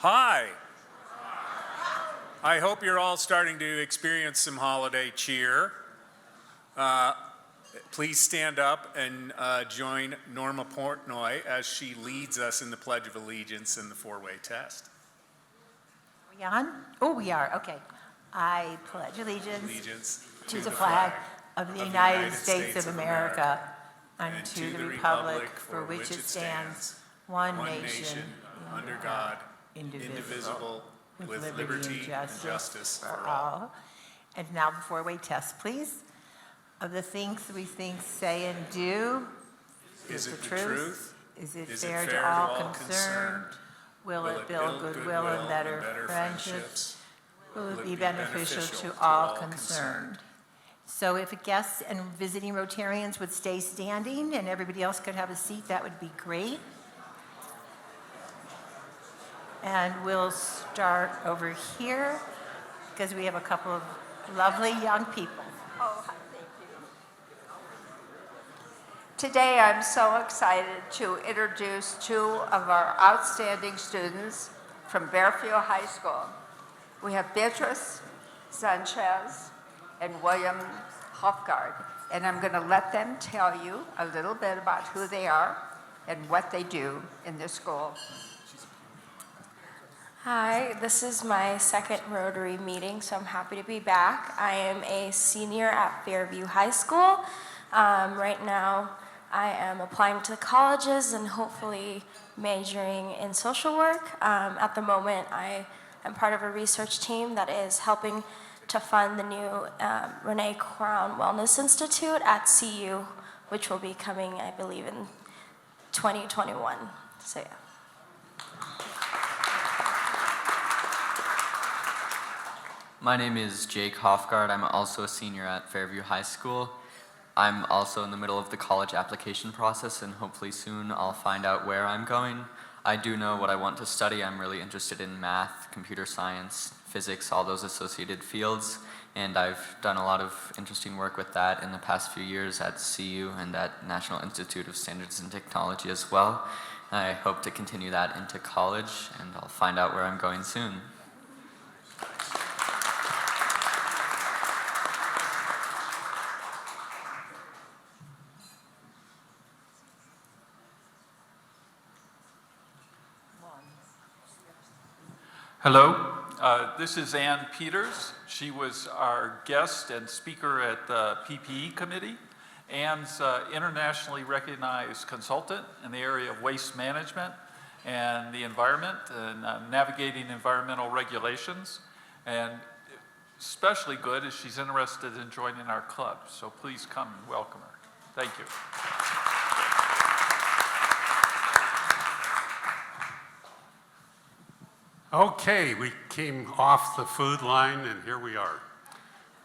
Hi. I hope you're all starting to experience some holiday cheer. Please stand up and join Norma Portnoy as she leads us in the Pledge of Allegiance and the four-way test. Are we on? Oh, we are. Okay. I pledge allegiance to the flag of the United States of America and to the republic for which it stands, one nation, under God, indivisible, with liberty and justice for all. And now the four-way test, please. Of the things we think, say, and do, is it the truth? Is it fair to all concerned? Will it build goodwill and better friendships? Will it be beneficial to all concerned? So if guests and visiting Rotarians would stay standing and everybody else could have a seat, that would be great. And we'll start over here because we have a couple of lovely young people. Oh, thank you. Today I'm so excited to introduce two of our outstanding students from Bearfield High School. We have Beatrice Sanchez and William Hofgaard, and I'm going to let them tell you a little bit about who they are and what they do in this school. Hi, this is my second Rotary meeting, so I'm happy to be back. I am a senior at Fairview High School. Right now, I am applying to colleges and hopefully majoring in social work. At the moment, I am part of a research team that is helping to fund the new Renee Crown Wellness Institute at CU, which will be coming, I believe, in 2021. So yeah. My name is Jake Hofgaard. I'm also a senior at Fairview High School. I'm also in the middle of the college application process, and hopefully soon I'll find out where I'm going. I do know what I want to study. I'm really interested in math, computer science, physics, all those associated fields, and I've done a lot of interesting work with that in the past few years at CU and at National Institute of Standards and Technology as well. I hope to continue that into college, and I'll find out where I'm going soon. Hello, this is Ann Peters. She was our guest and speaker at the PPE committee. Ann's internationally recognized consultant in the area of waste management and the environment and navigating environmental regulations. And especially good is she's interested in joining our club. So please come and welcome her. Thank you. Okay, we came off the food line and here we are.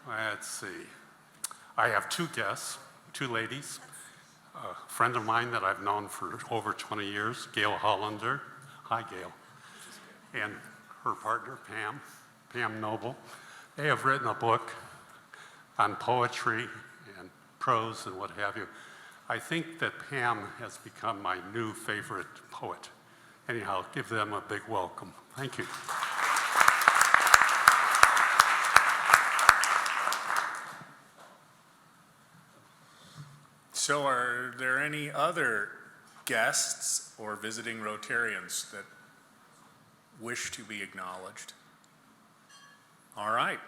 Let's see. I have two guests, two ladies. A friend of mine that I've known for over 20 years, Gail Hollander. Hi, Gail. And her partner, Pam Noble. They have written a book on poetry and prose and what have you. I think that Pam has become my new favorite poet. Anyhow, give them a big welcome. Thank you. So are there any other guests or visiting Rotarians that wish to be acknowledged? All right,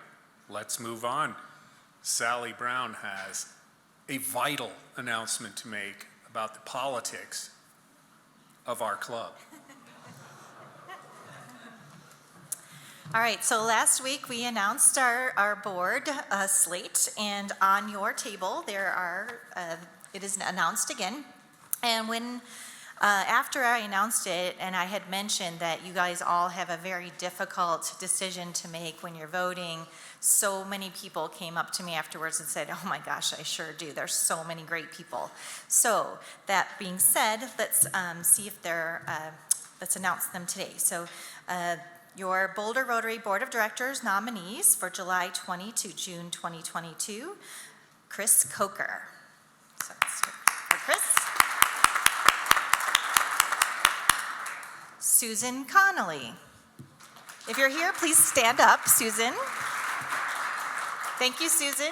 let's move on. Sally Brown has a vital announcement to make about the politics of our club. All right, so last week we announced our board slate, and on your table there are, it is announced again. And when, after I announced it, and I had mentioned that you guys all have a very difficult decision to make when you're voting, so many people came up to me afterwards and said, oh my gosh, I sure do. There's so many great people. So that being said, let's see if they're, let's announce them today. So your Boulder Rotary Board of Directors nominees for July 20 to June 2022, Chris Coker. So let's hear for Chris. Susan Connolly. If you're here, please stand up, Susan. Thank you, Susan.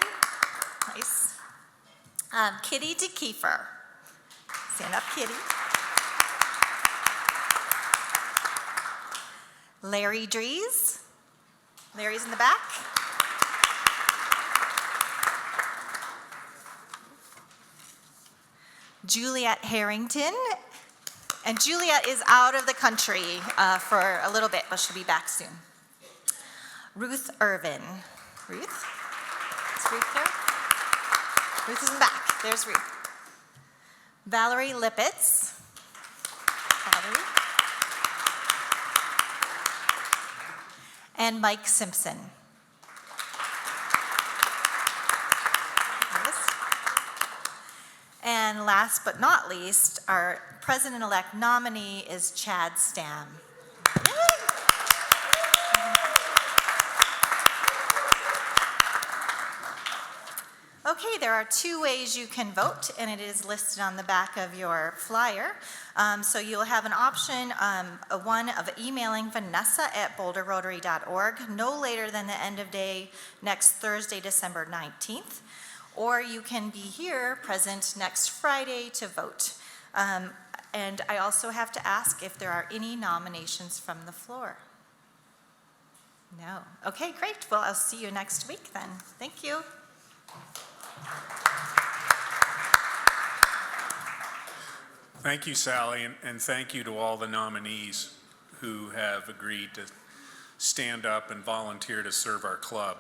Nice. Kitty DeKeefer. Stand up, Kitty. Larry Dries. Larry's in the back. Juliet Harrington. And Juliet is out of the country for a little bit, but she'll be back soon. Ruth Irvin. Ruth? Is Ruth there? Ruth is in the back. There's Ruth. Valerie Lippitz. Valerie. And Mike Simpson. Yes. And last but not least, our president-elect nominee is Chad Stam. Okay, there are two ways you can vote, and it is listed on the back of your flyer. So you'll have an option, one of emailing vanessa@boulderrotary.org no later than the end of day next Thursday, December 19th. Or you can be here present next Friday to vote. And I also have to ask if there are any nominations from the floor. No. Okay, great. Well, I'll see you next week then. Thank you. Thank you, Sally, and thank you to all the nominees who have agreed to stand up and volunteer to serve our club.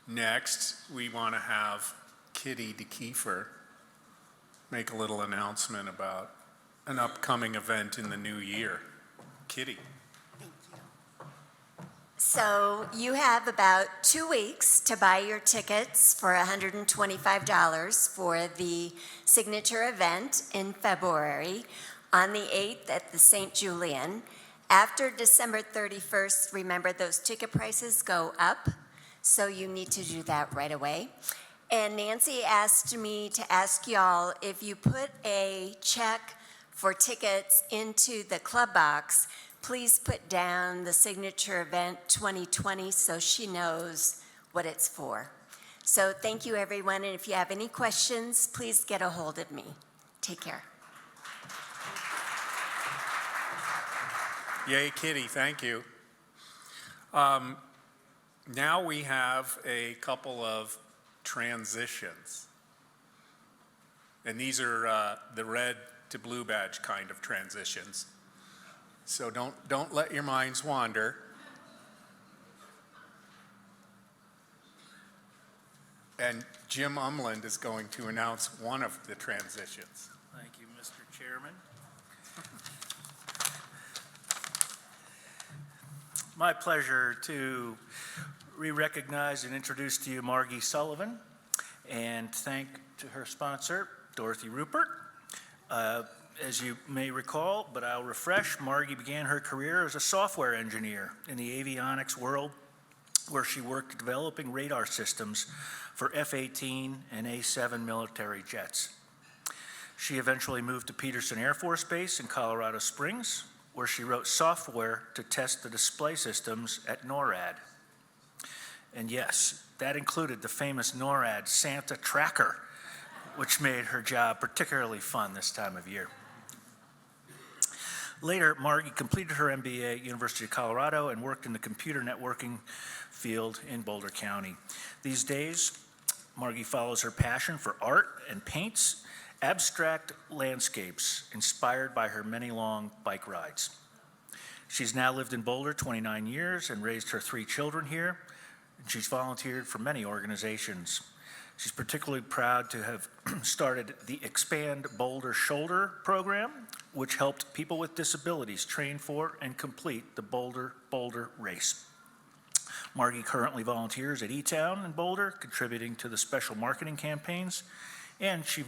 Next, we want to have Kitty DeKeefer make a little announcement about an upcoming event in the new year. Kitty. So you have about 2 weeks to buy your tickets for $125 for the signature event in February on the 8th at the St. Julian. After December 31st, remember those ticket prices go up, so you need to do that right away. And Nancy asked me to ask y'all if you put a check for tickets into the club box, please put down the signature event 2020 so she knows what it's for. So thank you, everyone, and if you have any questions, please get a hold of me. Take care. Yay, Kitty, thank you. Now we have a couple of transitions. And these are the red to blue badge kind of transitions. So don't let your minds wander. And Jim Umland is going to announce one of the transitions. Thank you, Mr. Chairman. My pleasure to re-recognize and introduce to you Margie Sullivan and thank to her sponsor, Dorothy Rupert. As you may recall, but I'll refresh, Margie began her career as a software engineer in the avionics world, where she worked developing radar systems for F-18 and A-7 military jets. She eventually moved to Peterson Air Force Base in Colorado Springs, where she wrote software to test the display systems at NORAD. And yes, that included the famous NORAD Santa Tracker, which made her job particularly fun this time of year. Later, Margie completed her MBA at University of Colorado and worked in the computer networking field in Boulder County. These days, Margie follows her passion for art and paints abstract landscapes inspired by her many long bike rides. She's now lived in Boulder 29 years and raised her 3 children here. And she's volunteered for many organizations. She's particularly proud to have started the Expand Boulder Shoulder program, which helped people with disabilities train for and complete the Boulder Race. Margie currently volunteers at E-Town in Boulder, contributing to the special marketing campaigns, and she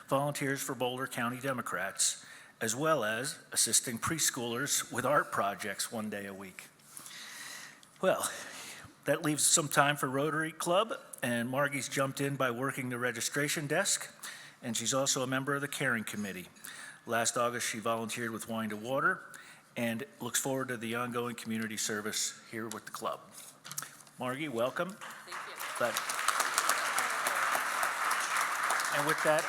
volunteers for Boulder County Democrats, as well as assisting preschoolers with art projects 1 day a week. Well, that leaves some time for Rotary Club, and Margie's jumped in by working the registration desk, and she's also a member of the Caring Committee. Last August, she volunteered with Wine to Water, and looks forward to the ongoing community service here with the club. Margie, welcome. Thank you. But, and with that,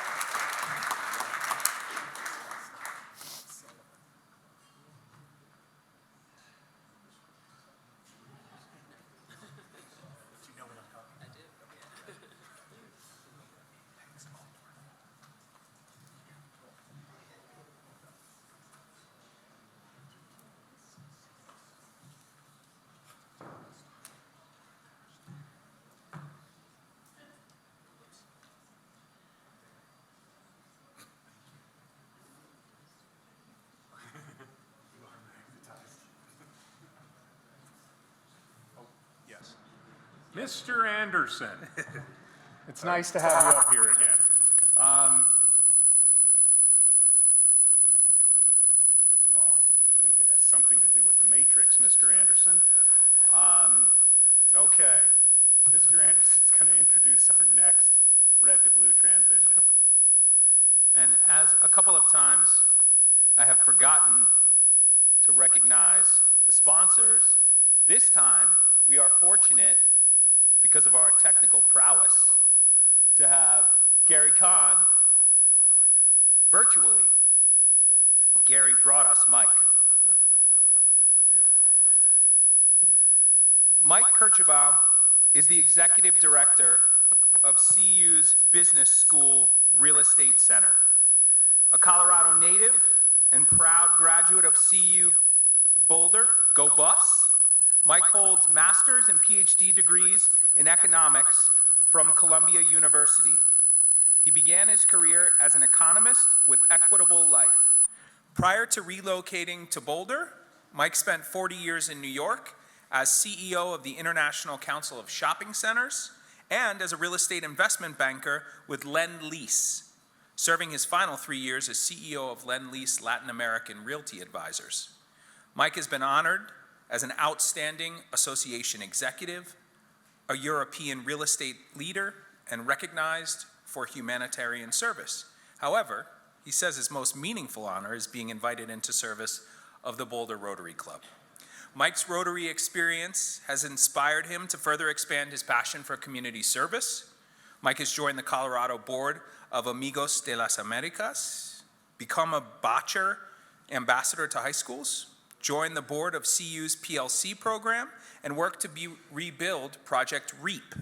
Yes. Mr. Anderson, it's nice to have you up here again. Well, I think it has something to do with the matrix, Mr. Anderson. Okay, Mr. Anderson's going to introduce our next red to blue transition. And as a couple of times I have forgotten to recognize the sponsors, this time we are fortunate, because of our technical prowess, to have Gary Kahn virtually. Gary brought us Mike. Mike Kirchbaum is the executive director of CU's Business School Real Estate Center. A Colorado native and proud graduate of CU Boulder, go Buffs, Mike holds master's and PhD degrees in economics from Columbia University. He began his career as an economist with Equitable Life. Prior to relocating to Boulder, Mike spent 40 years in New York as CEO of the International Council of Shopping Centers and as a real estate investment banker with Lend Lease, serving his final 3 years as CEO of Lend Lease Latin American Realty Advisors. Mike has been honored as an outstanding association executive, a European real estate leader, and recognized for humanitarian service. However, he says his most meaningful honor is being invited into service of the Boulder Rotary Club. Mike's Rotary experience has inspired him to further expand his passion for community service. Mike has joined the Colorado board of Amigos de las Americas, become a Botcher ambassador to high schools, joined the board of CU's PLC program, and worked to rebuild Project REAP,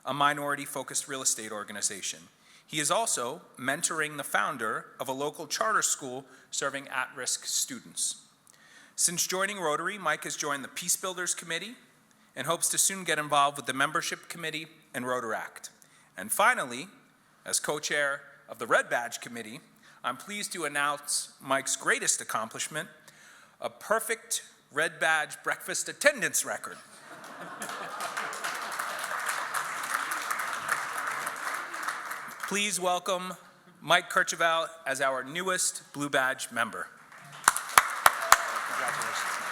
a minority-focused real estate organization. He is also mentoring the founder of a local charter school serving at-risk students. Since joining Rotary, Mike has joined the Peace Builders Committee and hopes to soon get involved with the Membership Committee and Rotaract. And finally, as co-chair of the Red Badge Committee, I'm pleased to announce Mike's greatest accomplishment, a perfect Red Badge breakfast attendance record. Please welcome Mike Kirchbaum as our newest Blue Badge member. Congratulations, Mike.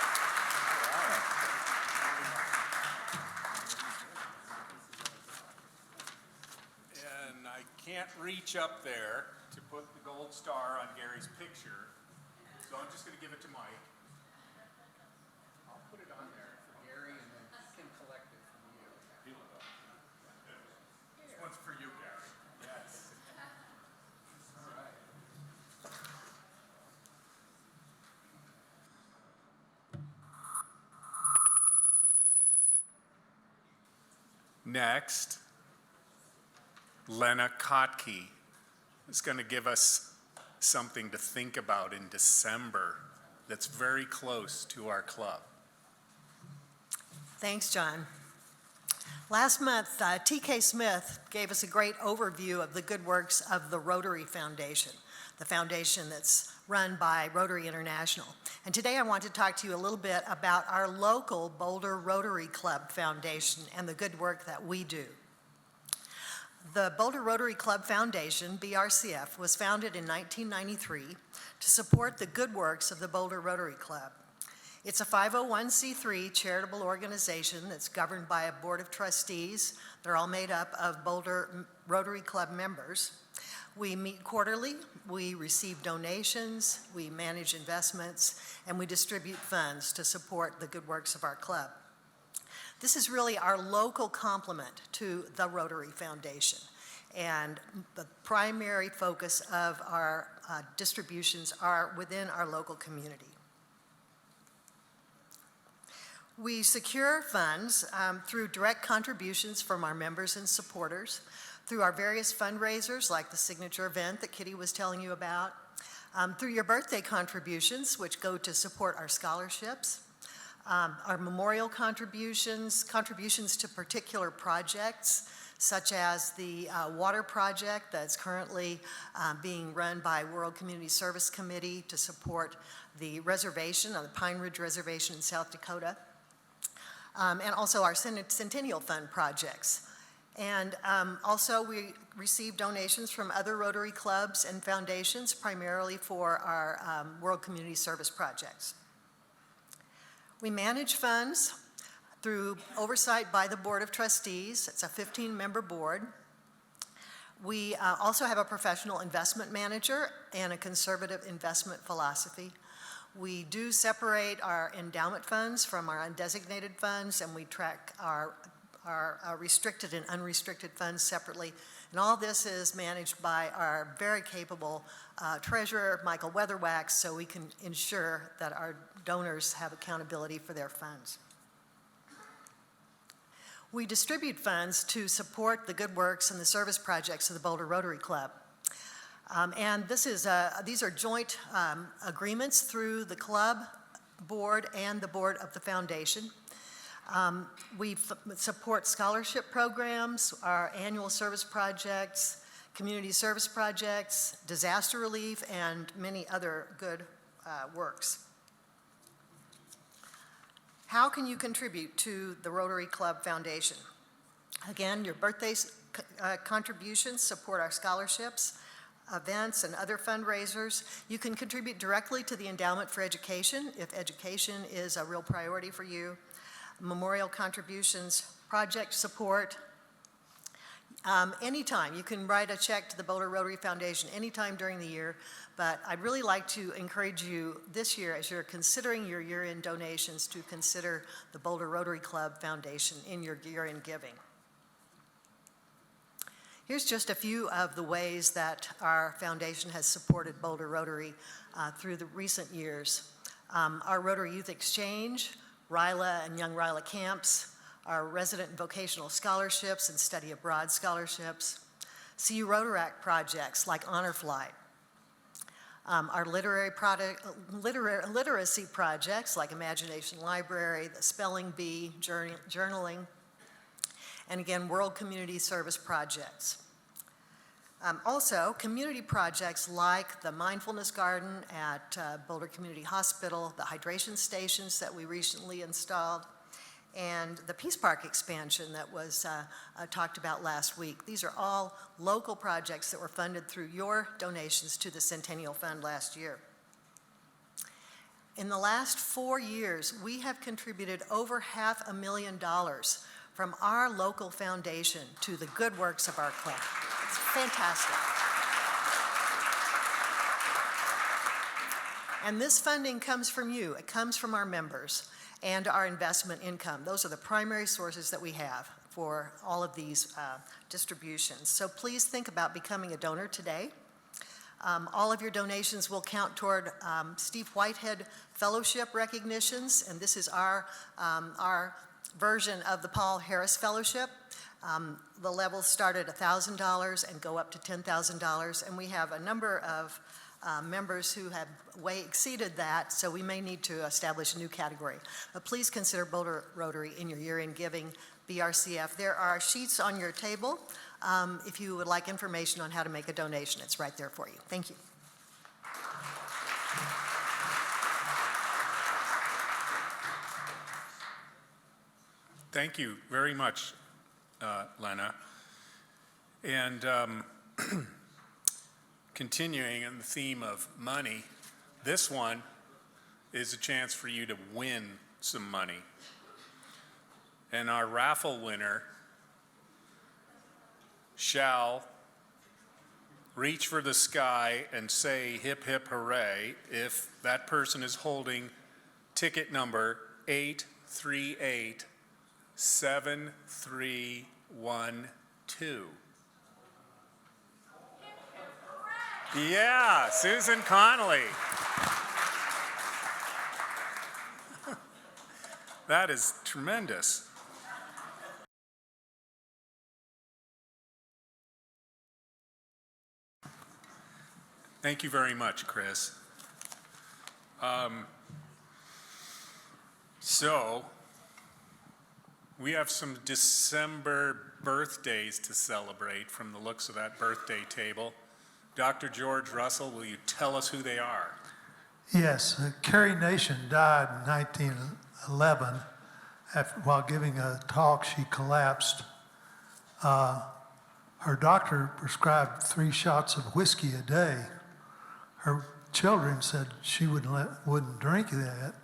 And I can't reach up there to put the gold star on Gary's picture, so I'm just going to give it to Mike. I'll put it on there for Gary, and then he can collect it from you. This one's for you, Gary. Yes. All right. Next, Lena Kotke is going to give us something to think about in December that's very close to our club. Thanks, John. Last month, TK Smith gave us a great overview of the good works of the Rotary Foundation, the foundation that's run by Rotary International. And today I want to talk to you a little bit about our local Boulder Rotary Club Foundation and the good work that we do. The Boulder Rotary Club Foundation, BRCF, was founded in 1993 to support the good works of the Boulder Rotary Club. It's a 501c3 charitable organization that's governed by a board of trustees. They're all made up of Boulder Rotary Club members. We meet quarterly, we receive donations, we manage investments, and we distribute funds to support the good works of our club. This is really our local complement to the Rotary Foundation, and the primary focus of our distributions are within our local community. We secure funds through direct contributions from our members and supporters, through our various fundraisers like the signature event that Kitty was telling you about, through your birthday contributions, which go to support our scholarships, our memorial contributions, contributions to particular projects, such as the water project that's currently being run by World Community Service Committee to support the reservation on the Pine Ridge Reservation in South Dakota, and also our Centennial Fund projects. And also we receive donations from other Rotary clubs and foundations, primarily for our World Community Service projects. We manage funds through oversight by the Board of Trustees. It's a 15-member board. We also have a professional investment manager and a conservative investment philosophy. We do separate our endowment funds from our undesignated funds, and we track our restricted and unrestricted funds separately. And all this is managed by our very capable treasurer, Michael Weatherwax, so we can ensure that our donors have accountability for their funds. We distribute funds to support the good works and the service projects of the Boulder Rotary Club. And these are joint agreements through the club board and the board of the foundation. We support scholarship programs, our annual service projects, community service projects, disaster relief, and many other good works. How can you contribute to the Rotary Club Foundation? Again, your birthday contributions support our scholarships, events, and other fundraisers. You can contribute directly to the Endowment for Education if education is a real priority for you. Memorial contributions, project support. Anytime, you can write a check to the Boulder Rotary Foundation anytime during the year, but I'd really like to encourage you this year, as you're considering your year-end donations, to consider the Boulder Rotary Club Foundation in your year-end giving. Here's just a few of the ways that our foundation has supported Boulder Rotary through the recent years. Our Rotary Youth Exchange, RILA and Young RILA camps, our resident and vocational scholarships and study abroad scholarships, CU Rotaract projects like Honor Flight, our literacy projects like Imagination Library, the Spelling Bee, journaling, and again, World Community Service projects. Also, community projects like the Mindfulness Garden at Boulder Community Hospital, the hydration stations that we recently installed, and the Peace Park expansion that was talked about last week. These are all local projects that were funded through your donations to the Centennial Fund last year. In the last 4 years, we have contributed over $500,000 from our local foundation to the good works of our club. It's fantastic. And this funding comes from you. It comes from our members and our investment income. Those are the primary sources that we have for all of these distributions. So please think about becoming a donor today. All of your donations will count toward Steve Whitehead Fellowship recognitions, and this is our version of the Paul Harris Fellowship. The levels start at $1,000 and go up to $10,000, and we have a number of members who have way exceeded that, so we may need to establish a new category. But please consider Boulder Rotary in your year-end giving, BRCF. There are sheets on your table if you would like information on how to make a donation. It's right there for you. Thank you. Thank you very much, Lena. And continuing in the theme of money, this one is a chance for you to win some money. And our raffle winner shall reach for the sky and say hip hip hooray if that person is holding ticket number 8387312. Yeah, Susan Connolly. That is tremendous. Thank you very much, Chris. So, we have some December birthdays to celebrate from the looks of that birthday table. Dr. George Russell, will you tell us who they are? Yes, Carrie Nation died in 1911. While giving a talk, she collapsed. Her doctor prescribed 3 shots of whiskey a day. Her children said she wouldn't drink that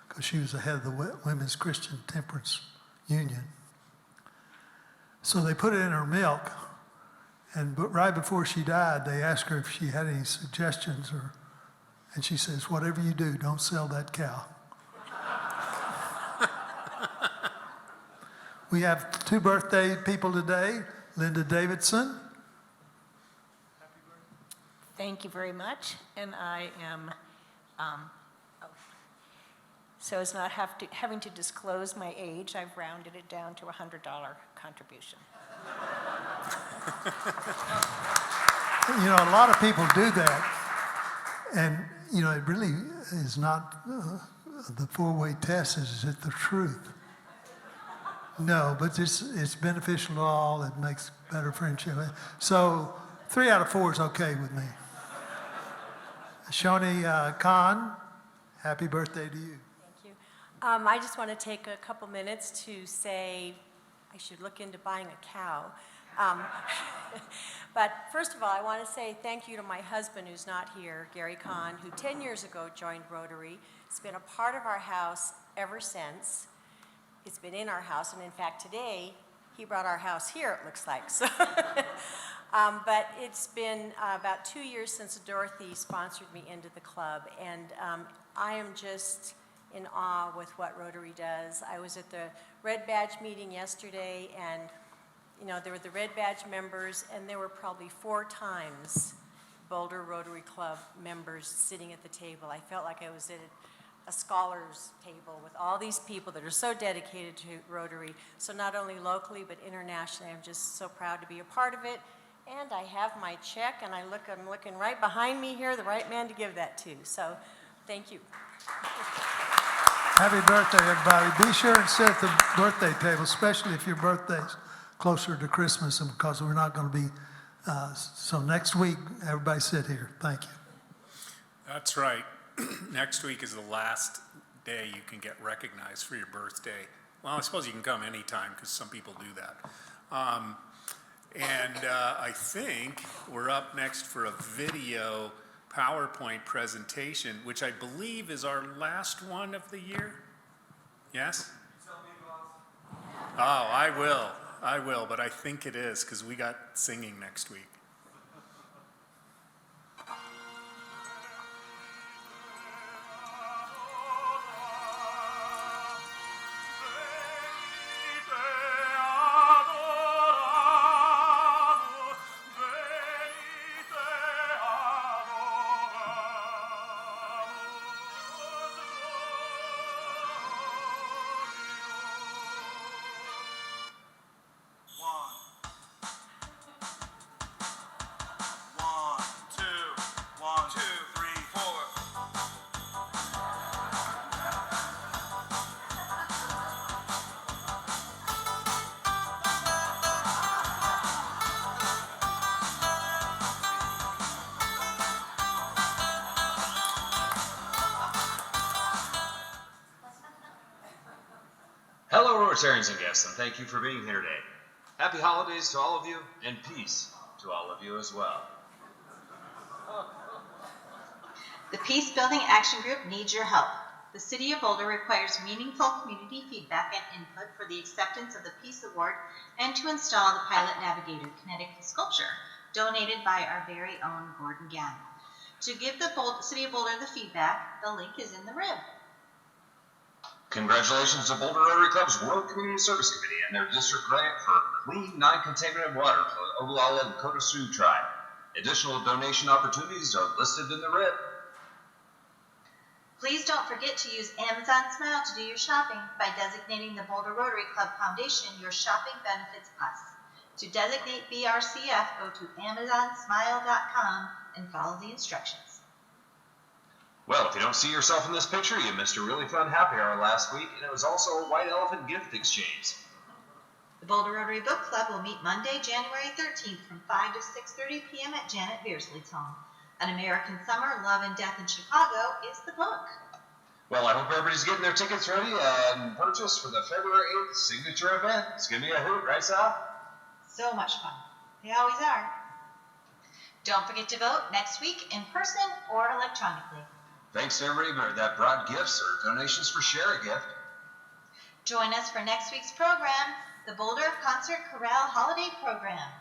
because she was the head of the Women's Christian Temperance Union. So they put it in her milk, and right before she died, they asked her if she had any suggestions, and she says, "Whatever you do, don't sell that cow." We have 2 birthday people today. Linda Davidson. Thank you very much. And I am, so as not having to disclose my age, I've rounded it down to a $100 contribution. You know, a lot of people do that. And, you know, it really is not the 4-way test. Is it the truth? No, but it's beneficial to all. It makes better friendship. So 3 out of 4 is okay with me. Shoni Khan, happy birthday to you. Thank you. I just want to take a couple minutes to say I should look into buying a cow. But first of all, I want to say thank you to my husband who's not here, Gary Kahn, who 10 years ago joined Rotary. It's been a part of our house ever since. It's been in our house, and in fact today he brought our house here, it looks like. So, but it's been about 2 years since Dorothy sponsored me into the club, and I am just in awe with what Rotary does. I was at the Red Badge meeting yesterday, and you know, there were the Red Badge members, and there were probably 4 times Boulder Rotary Club members sitting at the table. I felt like I was at a scholars table with all these people that are so dedicated to Rotary. So not only locally, but internationally, I'm just so proud to be a part of it. And I have my check, and I'm looking right behind me here, the right man to give that to. So thank you. Happy birthday, everybody. Be sure and sit at the birthday table, especially if your birthday's closer to Christmas, and because we're not going to be, so next week, everybody sit here. Thank you. That's right. Next week is the last day you can get recognized for your birthday. Well, I suppose you can come anytime because some people do that. I think we're up next for a video PowerPoint presentation, which I believe is our last one of the year. Yes? Oh, I will, but I think it is because we got singing next week. Hello, Rotarians and guests, and thank you for being here today. Happy holidays to all of you, and peace to all of you as well. The Peace Building Action Group needs your help. The City of Boulder requires meaningful community feedback and input for the acceptance of the Peace Award and to install the Pilot Navigator kinetic sculpture, donated by our very own Gordon Gann. To give the City of Boulder the feedback, the link is in the rib. Congratulations to Boulder Rotary Club's World Community Service Committee and their district grant for clean, non-contaminated water for the Oglala and Lakota Sioux tribe. Additional donation opportunities are listed in the rib. Please don't forget to use Amazon Smile to do your shopping by designating the Boulder Rotary Club Foundation your Shopping Benefits Plus. To designate BRCF, go to amazonsmile.com and follow the instructions. Well, if you don't see yourself in this picture, you missed a really fun happy hour last week, and it was also a White Elephant gift exchange. The Boulder Rotary Book Club will meet Monday, January 13th from 5 to 6:30 p.m. at Janet Beersley's home. An American Summer, Love and Death in Chicago is the book. Well, I hope everybody's getting their tickets ready and purchased for the February 8th signature event. It's going to be a hoot, right, Sal? So much fun. They always are. Don't forget to vote next week in person or electronically. Thanks to everybody that brought gifts or donations for Share a Gift. Join us for next week's program, the Boulder Concert Chorale Holiday Program.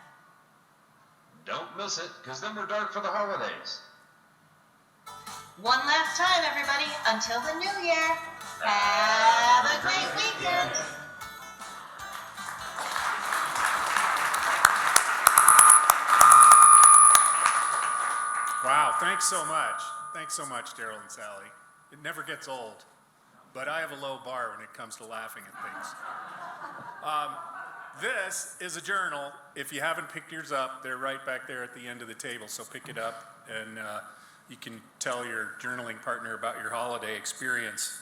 Don't miss it, because then we're dark for the holidays. One last time, everybody, until the new year. Have a great weekend. Wow, thanks so much. Thanks so much, Daryl and Sally. It never gets old, but I have a low bar when it comes to laughing at things. This is a journal. If you haven't picked yours up, they're right back there at the end of the table, so pick it up and you can tell your journaling partner about your holiday experience.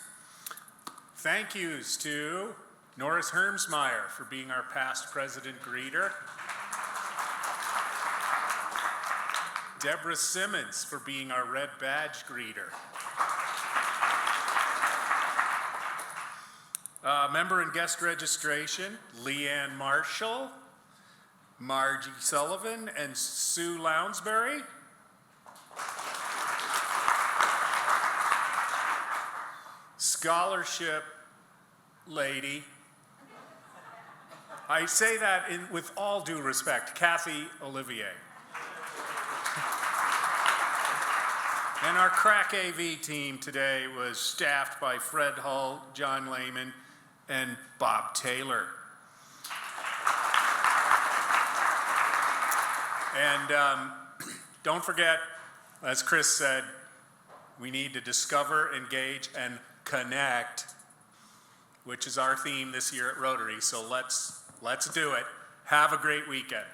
Thank yous to Norris Hermsmeyer for being our past president greeter. Deborah Simmons for being our red badge greeter. Member and guest registration, Leanne Marshall, Margie Sullivan, and Sue Lounsbury. Scholarship lady. I say that with all due respect, Kathy Olivier. And our crack AV team today was staffed by Fred Hull, John Lehman, and Bob Taylor. And don't forget, as Chris said, we need to discover, engage, and connect, which is our theme this year at Rotary. So let's do it. Have a great weekend.